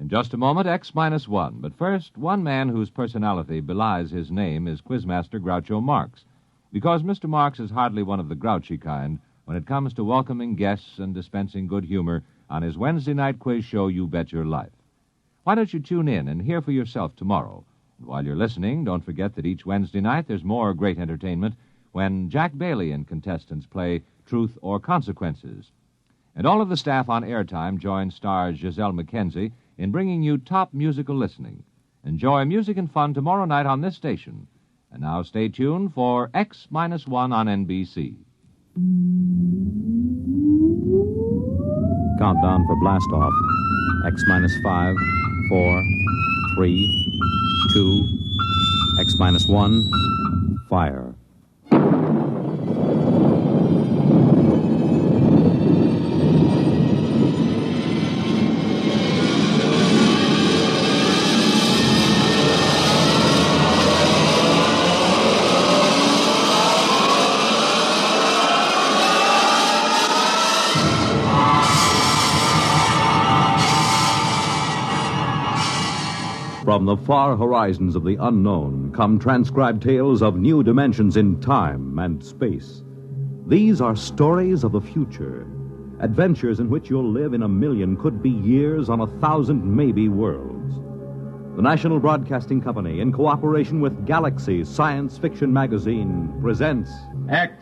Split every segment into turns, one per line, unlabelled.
In just a moment, X-1. But first, one man whose personality belies his name is Quizmaster Groucho Marx, because Mr. Marx is hardly one of the grouchy kind when it comes to welcoming guests and dispensing good humor on his Wednesday night quiz show, You Bet Your Life. Why don't you tune in and hear for yourself tomorrow? And while you're listening, don't forget that each Wednesday night there's more great entertainment when Jack Bailey and contestants play Truth or Consequences. And all of the staff on Airtime join stars Giselle McKenzie in bringing you top musical listening. Enjoy music and fun tomorrow night on this station. And now stay tuned for X-1 on NBC.
Countdown for blast-off. X-5, 4, 3, 2, X-1, fire. From the far horizons of the unknown come transcribed tales of new dimensions in time and space. These are stories of the future, adventures in which you'll live in a million, could be years, on 1,000 maybe worlds. The National Broadcasting Company, in cooperation with Galaxy Science Fiction Magazine, presents
X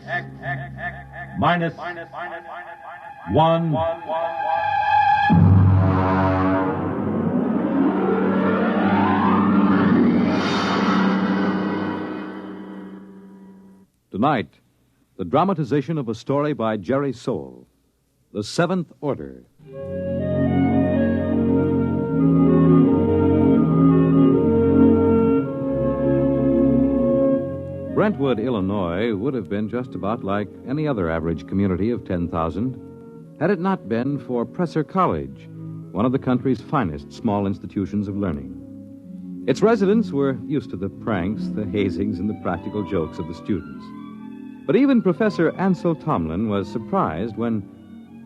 minus one.
Tonight, the dramatization of a story by Jerry Soule, The Seventh Order. Brentwood, Illinois, would have been just about like any other average community of 10,000 had it not been for Presser College, one of the country's finest small institutions of learning. Its residents were used to the pranks, the hazings, and the practical jokes of the students. But even Professor Ansel Tomlin was surprised when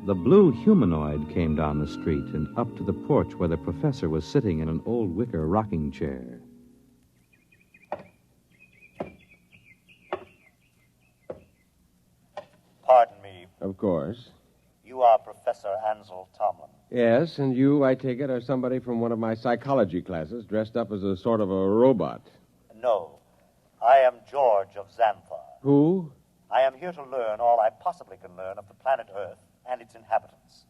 the blue humanoid came down the street and up to the porch where the professor was sitting in an old wicker rocking chair.
Pardon me.
Of course.
You are Professor Ansel Tomlin.
Yes, and you, I take it, are somebody from one of my psychology classes dressed up as a sort of a robot.
No. I am George of Xanthar.
Who?
I am here to learn all I possibly can learn of the planet Earth and its inhabitants.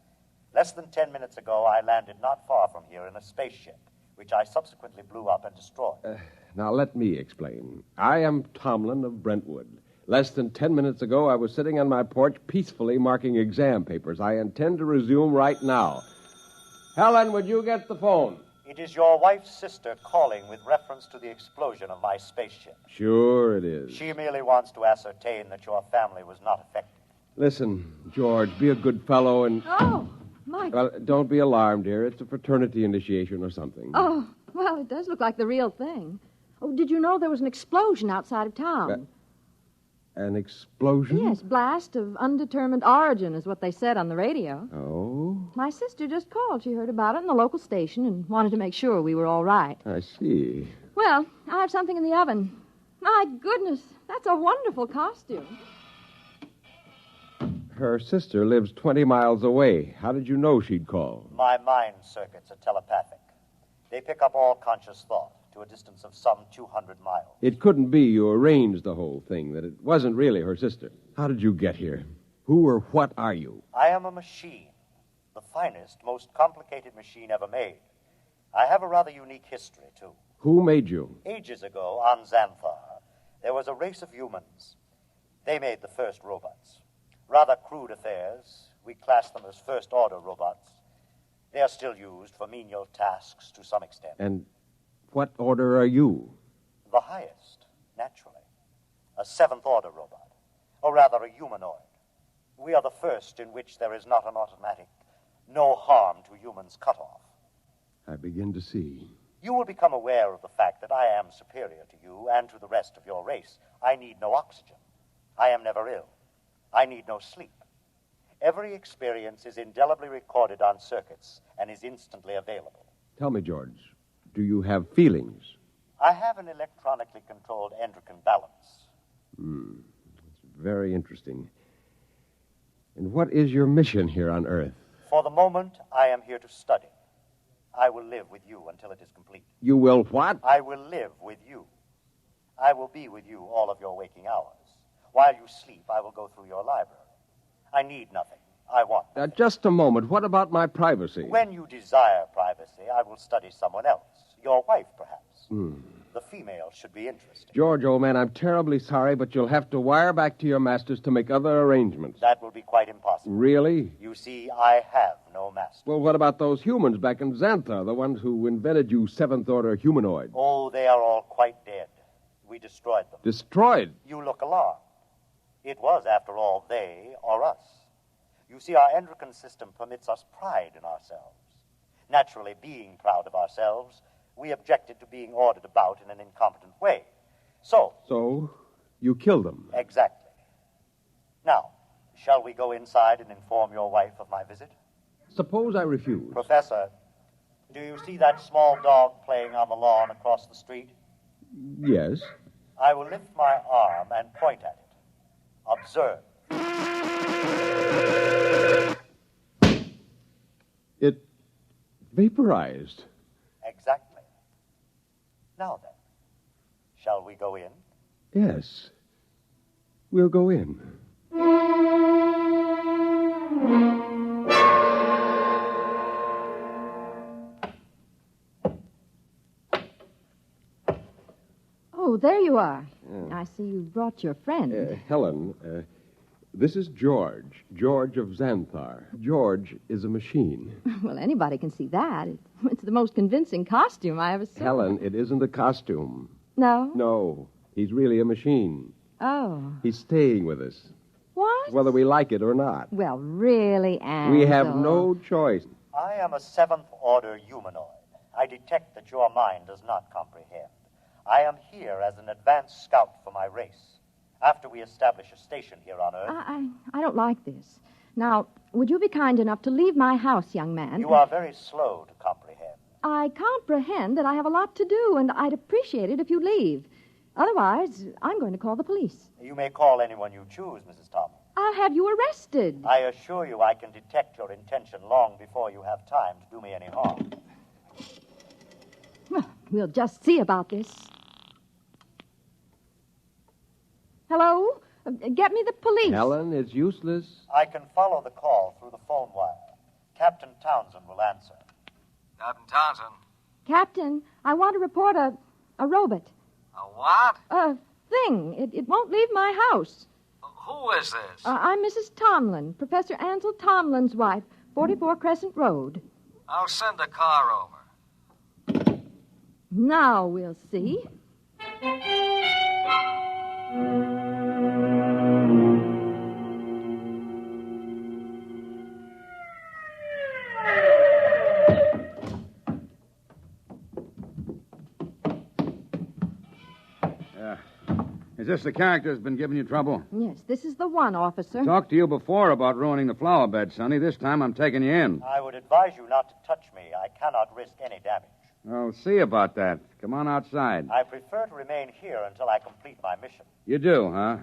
Less than 10 minutes ago, I landed not far from here in a spaceship, which I subsequently blew up and destroyed.
Now, let me explain. I am Tomlin of Brentwood. Less than 10 minutes ago, I was sitting on my porch peacefully marking exam papers. I intend to resume right now. Helen, would you get the phone?
It is your wife's sister calling with reference to the explosion of my spaceship.
Sure it is.
She merely wants to ascertain that your family was not affected.
Listen, George, be a good fellow and...
Oh, Mike.
Well, don't be alarmed, dear. It's a fraternity initiation or something.
Oh, well, it does look like the real thing. Oh, did you know there was an explosion outside of town?
An explosion?
Yes, blast of undetermined origin is what they said on the radio.
Oh?
My sister just called. She heard about it in the local station and wanted to make sure we were all right.
I see.
Well, I have something in the oven. My goodness, that's a wonderful costume.
Her sister lives 20 miles away. How did you know she'd call?
My mind circuits are telepathic. They pick up all conscious thought to a distance of some 200 miles.
It couldn't be you arranged the whole thing, that it wasn't really her sister. How did you get here? Who or what are you?
I am a machine, the finest, most complicated machine ever made. I have a rather unique history, too.
Who made you?
Ages ago, on Xanthar, there was a race of humans. They made the first robots. Rather crude affairs. We class them as first-order robots. They are still used for menial tasks to some extent.
And what order are you?
The highest, naturally. A seventh-order robot. Or rather, a humanoid. We are the first in which there is not an automatic, no harm to humans cutoff.
I begin to see.
You will become aware of the fact that I am superior to you and to the rest of your race. I need no oxygen. I am never ill. I need no sleep. Every experience is indelibly recorded on circuits and is instantly available.
Tell me, George, do you have feelings?
I have an electronically controlled endocrine balance.
It's very interesting. And what is your mission here on Earth?
For the moment, I am here to study. I will live with you until it is complete.
You will what?
I will live with you. I will be with you all of your waking hours. While you sleep, I will go through your library. I need nothing. I want nothing.
Just a moment. What about my privacy?
When you desire privacy, I will study someone else. Your wife, perhaps. The female should be interesting.
George, old man, I'm terribly sorry, but you'll have to wire back to your masters to make other arrangements.
That will be quite impossible.
Really?
You see, I have no master.
Well, what about those humans back in Xanthar, the ones who invented you seventh-order humanoid?
Oh, they are all quite dead. We destroyed them.
Destroyed?
You look alarmed. It was, after all, they or us. You see, our endocrine system permits us pride in ourselves. Naturally, being proud of ourselves, we objected to being ordered about in an incompetent way. So,
you killed them?
Exactly. Now, shall we go inside and inform your wife of my visit?
Suppose I refuse.
Professor, do you see that small dog playing on the lawn across the street?
Yes.
I will lift my arm and point at it. Observe.
It vaporized.
Exactly. Now then, shall we go in?
Yes. We'll go in.
Oh, there you are. I see you brought your friend.
Helen, this is George. George of Xanthar. George is a machine.
Well, anybody can see that. It's the most convincing costume I ever saw.
Helen, it isn't a costume.
No?
No, he's really a machine.
Oh.
He's staying with us,
What?
whether we like it or not.
Well, really, Ansel.
We have no choice.
I am a seventh-order humanoid. I detect that your mind does not comprehend. I am here as an advanced scout for my race. After we establish a station here on Earth...
I don't like this. Now, would you be kind enough to leave my house, young man?
You are very slow to comprehend.
I comprehend that I have a lot to do, and I'd appreciate it if you leave. Otherwise, I'm going to call the police.
You may call anyone you choose, Mrs. Thomas.
I'll have you arrested.
I assure you I can detect your intention long before you have time to do me any harm.
Well, we'll just see about this. Hello? Get me the police.
Helen, it's useless.
I can follow the call through the phone wire. Captain Townsend will answer.
Captain Townsend.
Captain, I want to report a robot.
A what?
A thing. It won't leave my house.
Who is this?
I'm Mrs. Tomlin, Professor Ansel Tomlin's wife, 44 Crescent Road.
I'll send a car over.
Now we'll see.
Is this the character that's been giving you trouble?
Yes, this is the one, officer.
Talked to you before about ruining the flower bed, Sonny. This time I'm taking you in.
I would advise you not to touch me. I cannot risk any damage.
I'll see about that. Come on outside.
I prefer to remain here until I complete my mission.
You do, huh?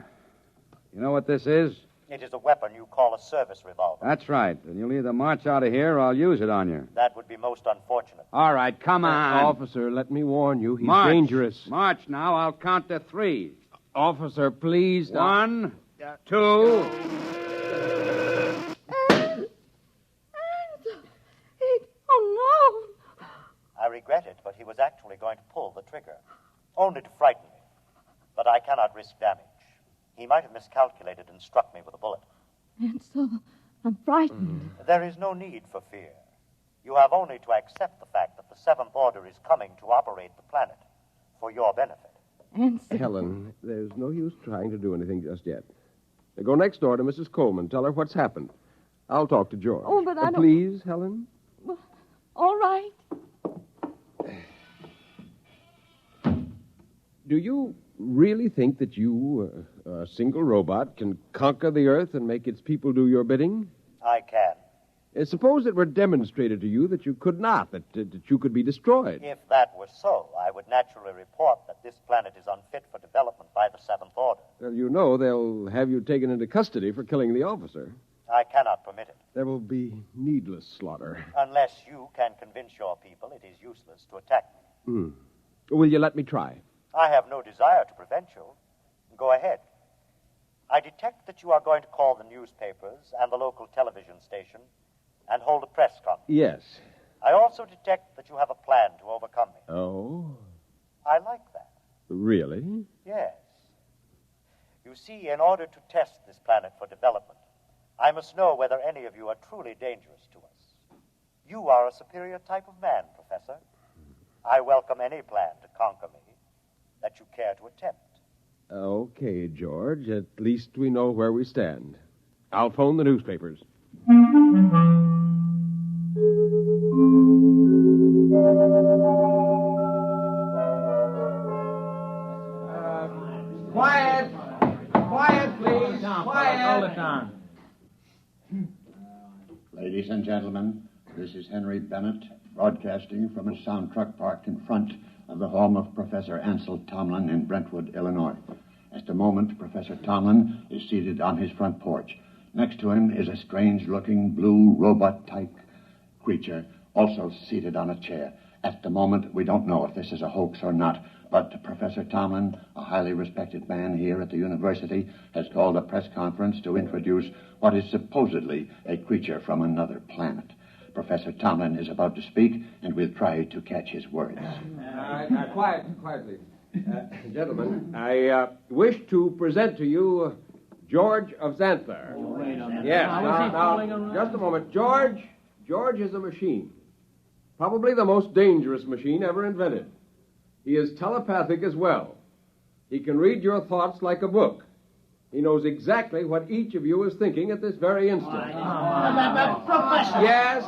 You know what this is?
It is a weapon you call a service revolver.
That's right. And you'll either march out of here or I'll use it on you.
That would be most unfortunate.
All right, come on.
Officer, let me warn you, he's
March.
dangerous.
March now. I'll count to 3.
Officer, please.
1, 2.
Oh, no.
I regret it, but he was actually going to pull the trigger. Only to frighten me. But I cannot risk damage. He might have miscalculated and struck me with a bullet.
Ansel, I'm frightened.
There is no need for fear. You have only to accept the fact that the Seventh Order is coming to operate the planet for your benefit.
Ansel.
Helen, there's no use trying to do anything just yet. Go next door to Mrs. Coleman. Tell her what's happened. I'll talk to George.
Oh, but I don't...
Please, Helen?
Well, all right.
Do you really think that you, a single robot, can conquer the Earth and make its people do your bidding?
I can.
Suppose it were demonstrated to you that you could not, that you could be destroyed.
If that were so, I would naturally report that this planet is unfit for development by the Seventh Order.
Well, you know they'll have you taken into custody for killing the officer.
I cannot permit it.
There will be needless slaughter.
Unless you can convince your people it is useless to attack me.
Will you let me try?
I have no desire to prevent you. Go ahead. I detect that you are going to call the newspapers and the local television station and hold a press conference.
Yes.
I also detect that you have a plan to overcome me.
Oh?
I like that.
Really?
Yes. You see, in order to test this planet for development, I must know whether any of you are truly dangerous to us. You are a superior type of man, Professor. I welcome any plan to conquer me that you care to attempt.
Okay, George. At least we know where we stand. I'll phone the newspapers.
Quiet! Quiet, please! Quiet! Hold it down.
Ladies and gentlemen, this is Henry Bennett, broadcasting from a sound truck parked in front of the home of Professor Ansel Tomlin in Brentwood, Illinois. At the moment, Professor Tomlin is seated on his front porch. Next to him is a strange-looking blue robot-type creature, also seated on a chair. At the moment, we don't know if this is a hoax or not, but Professor Tomlin, a highly respected man here at the university, has called a press conference to introduce what is supposedly a creature from another planet. Professor Tomlin is about to speak, and we'll try to catch his words.
Quiet, please. Gentlemen, I wish to present to you George of Xanthar. Yes, now, just a moment. George is a machine. Probably the most dangerous machine ever invented. He is telepathic as well. He can read your thoughts like a book. He knows exactly what each of you is thinking at this very instant.
Professor!
Yes?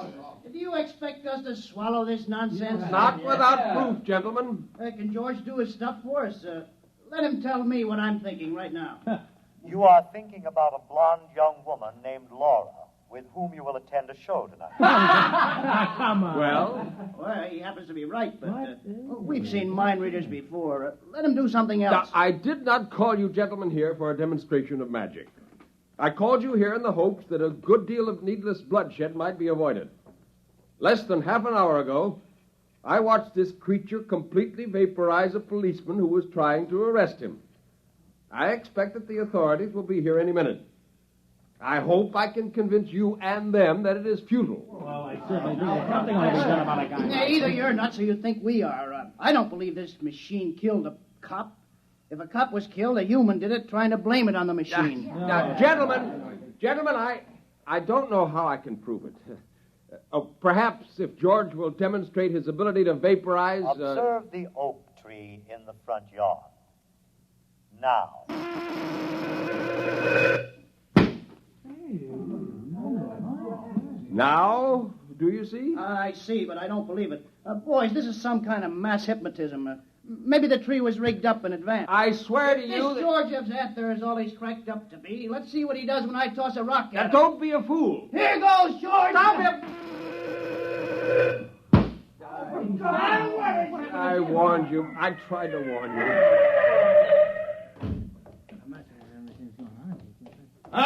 Do you expect us to swallow this nonsense?
Not without proof, gentlemen.
Can George do his stuff for us? Let him tell me what I'm thinking right now.
You are thinking about a blonde young woman named Laura, with whom you will attend a show tonight.
Come on. Well, he happens to be right, but we've seen mind readers before. Let him do something else.
Now, I did not call you gentlemen here for a demonstration of magic. I called you here in the hopes that a good deal of needless bloodshed might be avoided. Less than half an hour ago, I watched this creature completely vaporize a policeman who was trying to arrest him. I expect that the authorities will be here any minute. I hope I can convince you and them that it is futile.
Well, I certainly do. Something ought to be done about a guy. Yeah, either you're nuts or you think we are. I don't believe this machine killed a cop. If a cop was killed, a human did it, trying to blame it on the machine.
Now, gentlemen, I don't know how I can prove it. Perhaps if George will demonstrate his ability to vaporize...
Observe the oak tree in the front yard. Now.
Now, do you see?
I see, but I don't believe it. Boys, this is some kind of mass hypnotism. Maybe the tree was rigged up in advance.
I swear to you...
This George of Xanthar is all he's cracked up to be. Let's see what he does when I toss a rock at him.
Don't be a fool.
Here goes, George!
Stop him! I warned you. I tried to warn you.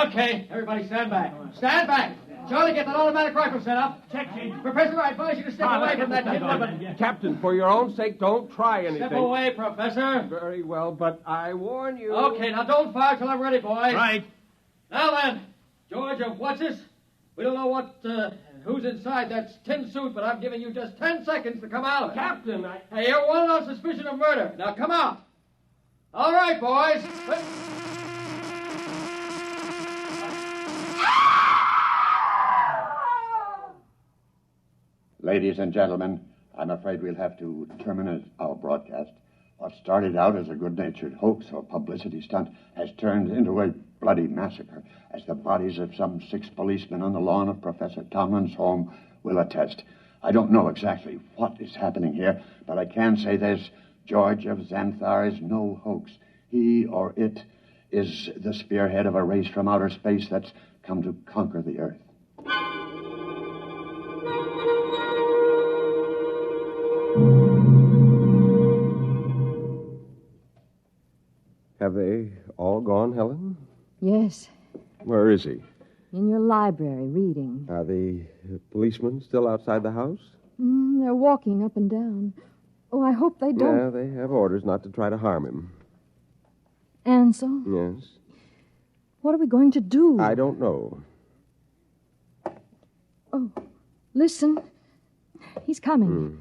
Okay, everybody stand back. Stand back. Charlie, get that automatic rifle set up. Check, Professor, I advise you to step away from that kid.
Captain, for your own sake, don't try anything.
Step away, Professor.
Very well, but I warn you.
Okay, now don't fire till I'm ready, boys.
Right.
Now then, George of What's-This? We don't know who's inside that tin suit, but I'm giving you just 10 seconds to come out of it.
Captain,
Hey, you're wanted on suspicion of murder. Now come out. All right, boys.
Ladies and gentlemen, I'm afraid we'll have to terminate our broadcast. What started out as a good-natured hoax or publicity stunt has turned into a bloody massacre, as the bodies of some 6 policemen on the lawn of Professor Tomlin's home will attest. I don't know exactly what is happening here, but I can say this: George of Xanthar is no hoax. He, or it, is the spearhead of a race from outer space that's come to conquer the Earth.
All gone, Helen?
Yes,
Where is he?
in your library, reading.
Are the policemen still outside the house?
They're walking up and down. Oh, I hope they don't.
Yeah, they have orders not to try to harm him.
Ansel,
Yes?
what are we going to do?
I don't know.
Oh, listen. He's coming.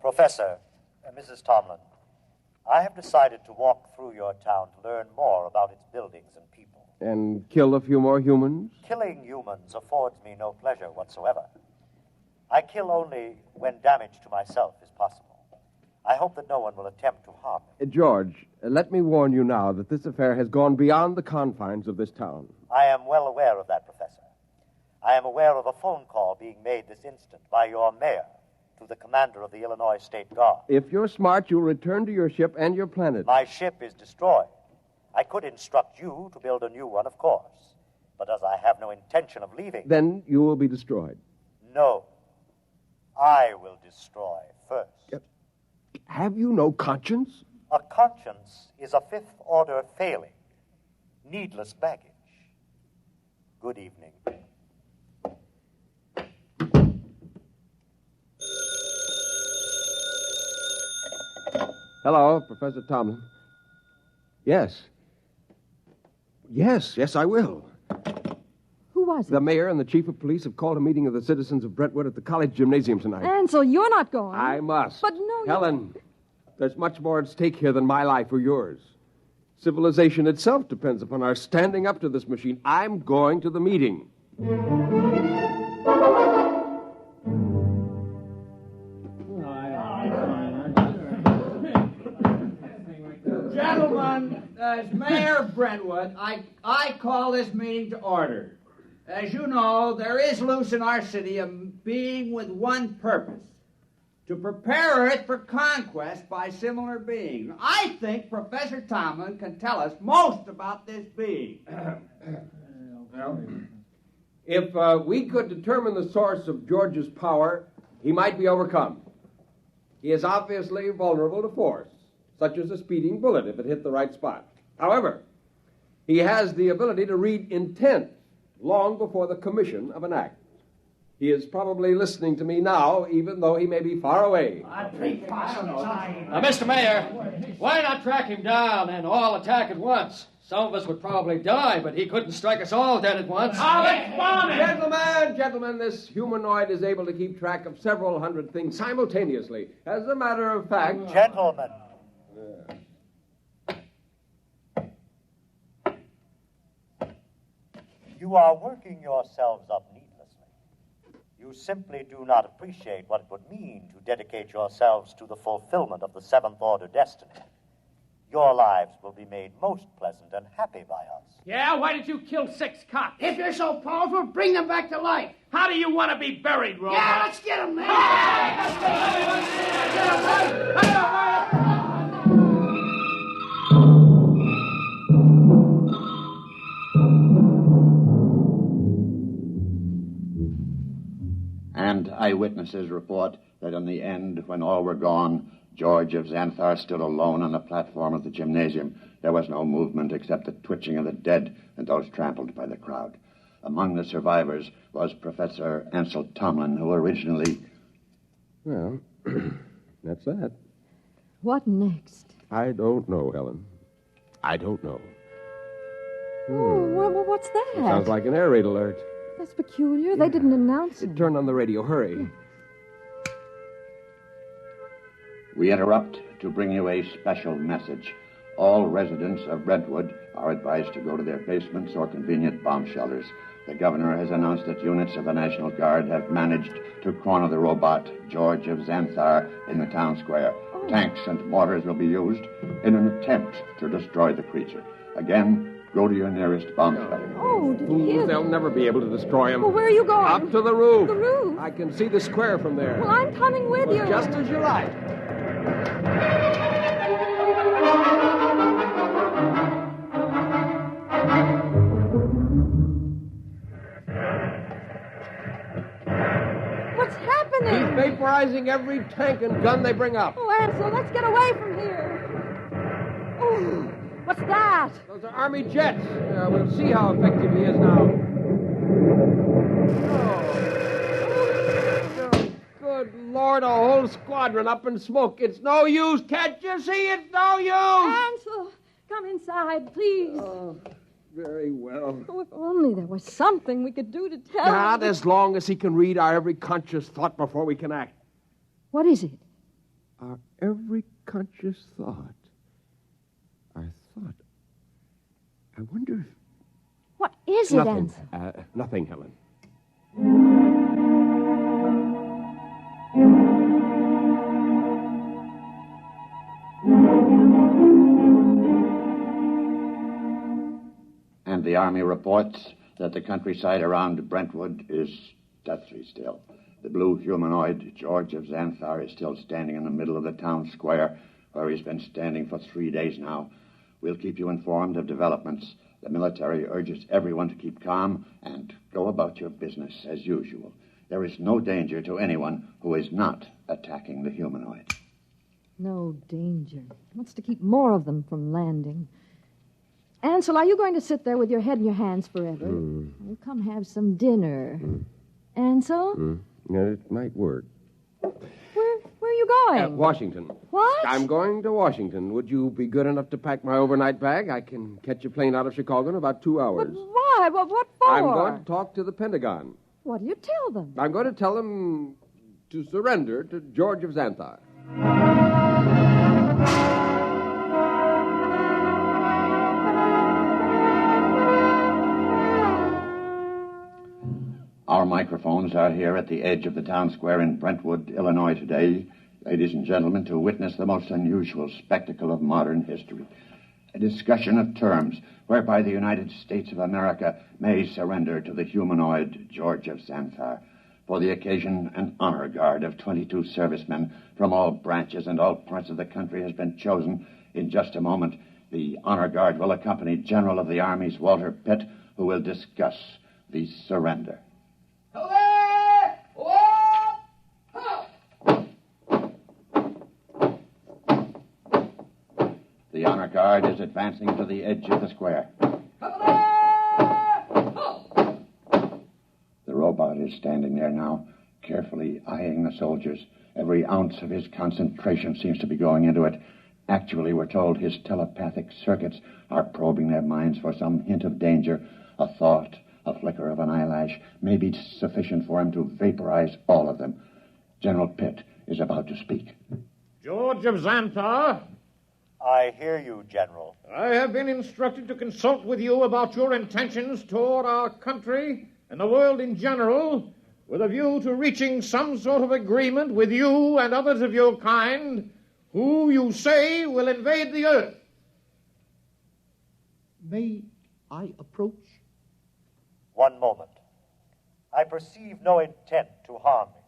Professor, Mrs. Tomlin, I have decided to walk through your town to learn more about its buildings and people.
And kill a few more humans?
Killing humans affords me no pleasure whatsoever. I kill only when damage to myself is possible. I hope that no one will attempt to harm me.
George, let me warn you now that this affair has gone beyond the confines of this town.
I am well aware of that, Professor. I am aware of a phone call being made this instant by your mayor to the commander of the Illinois State Guard.
If you're smart, you'll return to your ship and your planet.
My ship is destroyed. I could instruct you to build a new one, of course. But as I have no intention of leaving...
Then you will be destroyed.
No. I will destroy first.
Have you no conscience?
A conscience is a fifth-order failing. Needless baggage. Good evening.
Hello, Professor Tomlin. Yes. Yes, I will.
Who was it?
The mayor and the chief of police have called a meeting of the citizens of Brentwood at the college gymnasium tonight.
Ansel, you're not going.
I must.
But no,
Helen, there's much more at stake here than my life or yours. Civilization itself depends upon our standing up to this machine. I'm going to the meeting.
Gentlemen, as mayor of Brentwood, I call this meeting to order. As you know, there is loose in our city a being with one purpose: to prepare Earth for conquest by similar beings. I think Professor Tomlin can tell us most about this being.
If we could determine the source of George's power, he might be overcome. He is obviously vulnerable to force, such as a speeding bullet if it hit the right spot. However, he has the ability to read intent long before the commission of an act. He is probably listening to me now, even though he may be far away.
Mr. Mayor, why not track him down and all attack at once? Some of us would probably die, but he couldn't strike us all dead at once.
Gentlemen, this humanoid is able to keep track of several hundred things simultaneously. As a matter of fact...
Gentlemen. You are working yourselves up needlessly. You simply do not appreciate what it would mean to dedicate yourselves to the fulfillment of the seventh-order destiny. Your lives will be made most pleasant and happy by us.
Yeah, why did you kill 6 cops?
If you're so powerful, bring them back to life.
How do you want to be buried, Robot?
Yeah, let's get them, man.
And eyewitnesses report that in the end, when all were gone, George of Xanthar stood alone on the platform of the gymnasium. There was no movement except the twitching of the dead and those trampled by the crowd. Among the survivors was Professor Ansel Tomlin, who originally...
Well, that's that.
What next?
I don't know, Helen. I don't know.
Oh, what's that?
It sounds like an air raid alert.
That's peculiar. They didn't announce it.
Turn on the radio. Hurry.
We interrupt to bring you a special message. All residents of Brentwood are advised to go to their basements or convenient bomb shelters. The governor has announced that units of the National Guard have managed to corner the robot, George of Xanthar, in the town square.
Oh.
Tanks and mortars will be used in an attempt to destroy the creature. Again, go to your nearest bomb shelter.
Oh, did you hear
They'll never be able to destroy him.
Well, where are you going?
Up to the roof.
The roof?
I can see the square from there.
Well, I'm coming with you.
Just as you like.
What's happening?
He's vaporizing every tank and gun they bring up.
Oh, Ansel, let's get away from here. Oh, What's that?
Those are Army jets. We'll see how effective he is now. Oh, good Lord, a whole squadron up in smoke. It's no use. Can't you see? It's no use.
Ansel, come inside, please.
Oh, very well.
Oh, if only there was something we could do to tell
Not
him.
as long as he can read our every conscious thought before we can act.
What is it?
Our every conscious thought. Our thought. I wonder if...
What is it,
Nothing.
Ansel?
Nothing, Helen.
And the Army reports that the countryside around Brentwood is deathly still. The blue humanoid, George of Xanthar, is still standing in the middle of the town square, where he's been standing for 3 days now. We'll keep you informed of developments. The military urges everyone to keep calm and go about your business as usual. There is no danger to anyone who is not attacking the humanoid.
No danger. Wants to keep more of them from landing. Ansel, are you going to sit there with your head in your hands forever? Oh, come have some dinner. Ansel?
Yeah, it might work.
Where are you going?
Washington.
What?
I'm going to Washington. Would you be good enough to pack my overnight bag? I can catch a plane out of Chicago in about 2 hours.
But why? What for?
I'm going to talk to the Pentagon.
What do you tell them?
I'm going to tell them to surrender to George of Xanthar.
Our microphones are here at the edge of the town square in Brentwood, Illinois today, ladies and gentlemen, to witness the most unusual spectacle of modern history. A discussion of terms whereby the United States of America may surrender to the humanoid George of Xanthar. For the occasion, an honor guard of 22 servicemen from all branches and all parts of the country has been chosen. In just a moment, the honor guard will accompany General of the Army's Walter Pitt, who will discuss the surrender. The honor guard is advancing to the edge of the square. The robot is standing there now, carefully eyeing the soldiers. Every ounce of his concentration seems to be going into it. Actually, we're told his telepathic circuits are probing their minds for some hint of danger. A thought, a flicker of an eyelash may be sufficient for him to vaporize all of them. General Pitt is about to speak.
George of Xanthar,
I hear you, General.
I have been instructed to consult with you about your intentions toward our country and the world in general, with a view to reaching some sort of agreement with you and others of your kind who you say will invade the earth.
May I approach?
One moment. I perceive no intent to harm me.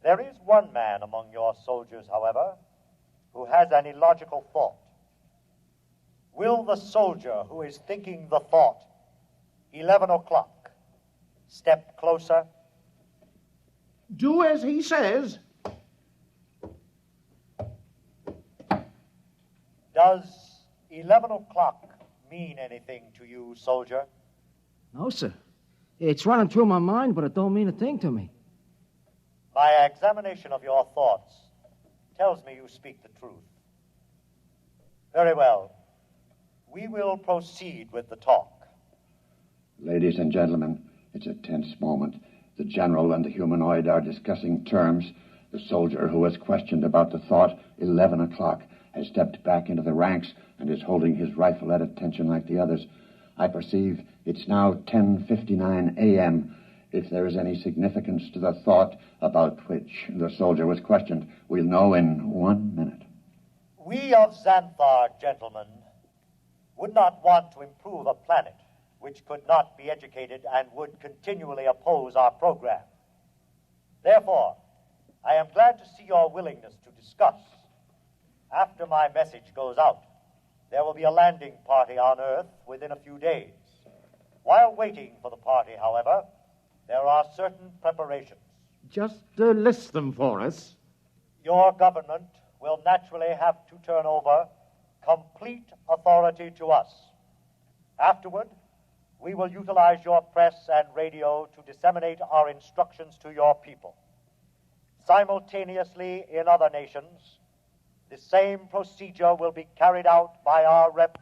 There is one man among your soldiers, however, who has an illogical thought. Will the soldier who is thinking the thought, 11 o'clock, step closer?
Do as he says.
Does 11 o'clock mean anything to you, soldier?
No, sir. It's running through my mind, but it don't mean a thing to me.
My examination of your thoughts tells me you speak the truth. Very well. We will proceed with the talk.
Ladies and gentlemen, it's a tense moment. The general and the humanoid are discussing terms. The soldier who was questioned about the thought, 11 o'clock, has stepped back into the ranks and is holding his rifle at attention like the others. I perceive it's now 10:59 a.m. If there is any significance to the thought about which the soldier was questioned, we'll know in 1 minute.
We of Xanthar, gentlemen, would not want to improve a planet which could not be educated and would continually oppose our program. Therefore, I am glad to see your willingness to discuss. After my message goes out, there will be a landing party on Earth within a few days. While waiting for the party, however, there are certain preparations.
Just list them for us.
Your government will naturally have to turn over complete authority to us. Afterward, we will utilize your press and radio to disseminate our instructions to your people. Simultaneously, in other nations, the same procedure will be carried out by our rep.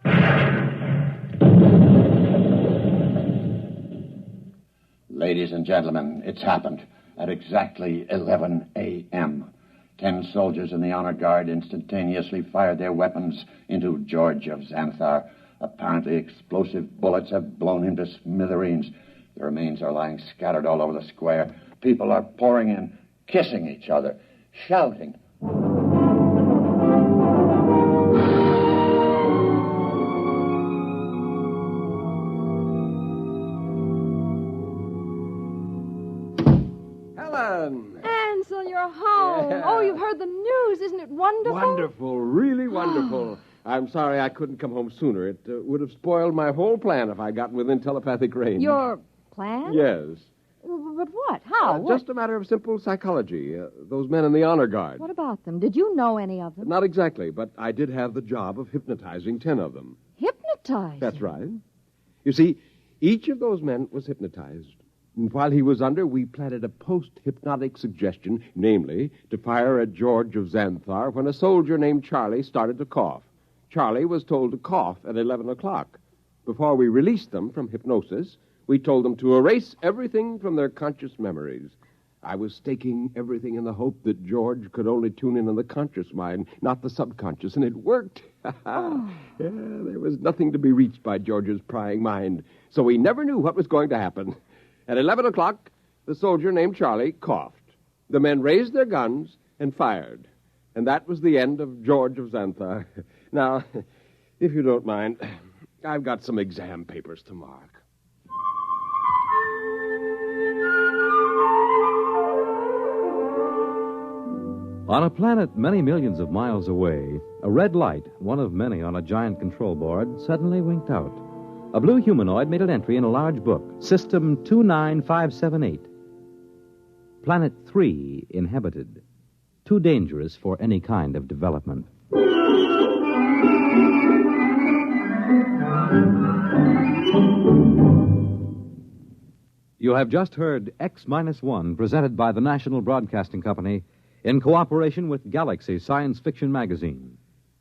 Ladies and gentlemen, it's happened at exactly 11 a.m. 10 soldiers in the honor guard instantaneously fired their weapons into George of Xanthar. Apparently explosive bullets have blown him to smithereens. The remains are lying scattered all over the square. People are pouring in, kissing each other, shouting.
Helen!
Ansel, you're home.
Yeah.
Oh, you've heard the news. Isn't it wonderful?
Wonderful, really wonderful. I'm sorry I couldn't come home sooner. It would have spoiled my whole plan if I'd gotten within telepathic range.
Your plan?
Yes.
But what? How? What?
Just a matter of simple psychology. Those men in the honor guard.
What about them? Did you know any of them?
Not exactly, but I did have the job of hypnotizing 10 of them.
Hypnotized?
That's right. You see, each of those men was hypnotized. And while he was under, we planted a post-hypnotic suggestion, namely, to fire at George of Xanthar when a soldier named Charlie started to cough. Charlie was told to cough at 11 o'clock. Before we released them from hypnosis, we told them to erase everything from their conscious memories. I was staking everything in the hope that George could only tune in on the conscious mind, not the subconscious, and it worked. Yeah, there was nothing to be reached by George's prying mind, so we never knew what was going to happen. At 11 o'clock, the soldier named Charlie coughed. The men raised their guns and fired. And that was the end of George of Xanthar. Now, if you don't mind, I've got some exam papers to mark.
On a planet many millions of miles away, a red light, one of many on a giant control board, suddenly winked out. A blue humanoid made an entry in a large book, System 29578. Planet 3 inhabited. Too dangerous for any kind of development. You have just heard X-1, presented by the National Broadcasting Company in cooperation with Galaxy Science Fiction Magazine,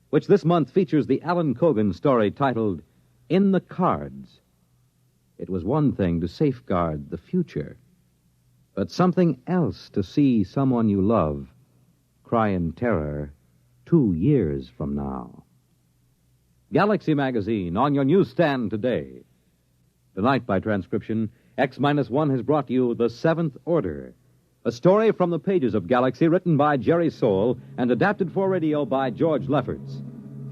which this month features the Alan Cogan story titled In the Cards. It was one thing to safeguard the future, but something else to see someone you love cry in terror 2 years from now. Galaxy Magazine on your newsstand today. Tonight, by transcription, X-1 has brought you The Seventh Order, a story from the pages of Galaxy written by Jerry Soule and adapted for radio by George Lefferts.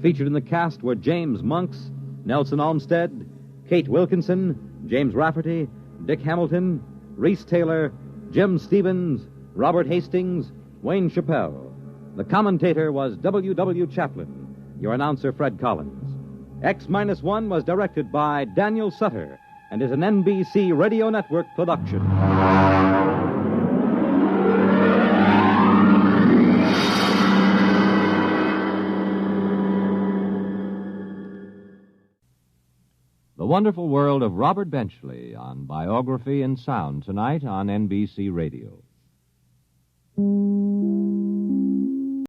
Featured in the cast were James Monks, Nelson Olmsted, Kate Wilkinson, James Rafferty, Dick Hamilton, Reese Taylor, Jim Stevens, Robert Hastings, Wayne Chappell. The commentator was W. Chaplin. Your announcer, Fred Collins. X-1 was directed by Daniel Sutter and is an NBC Radio Network production.
The Wonderful World of Robert Benchley on Biography and Sound tonight on NBC Radio.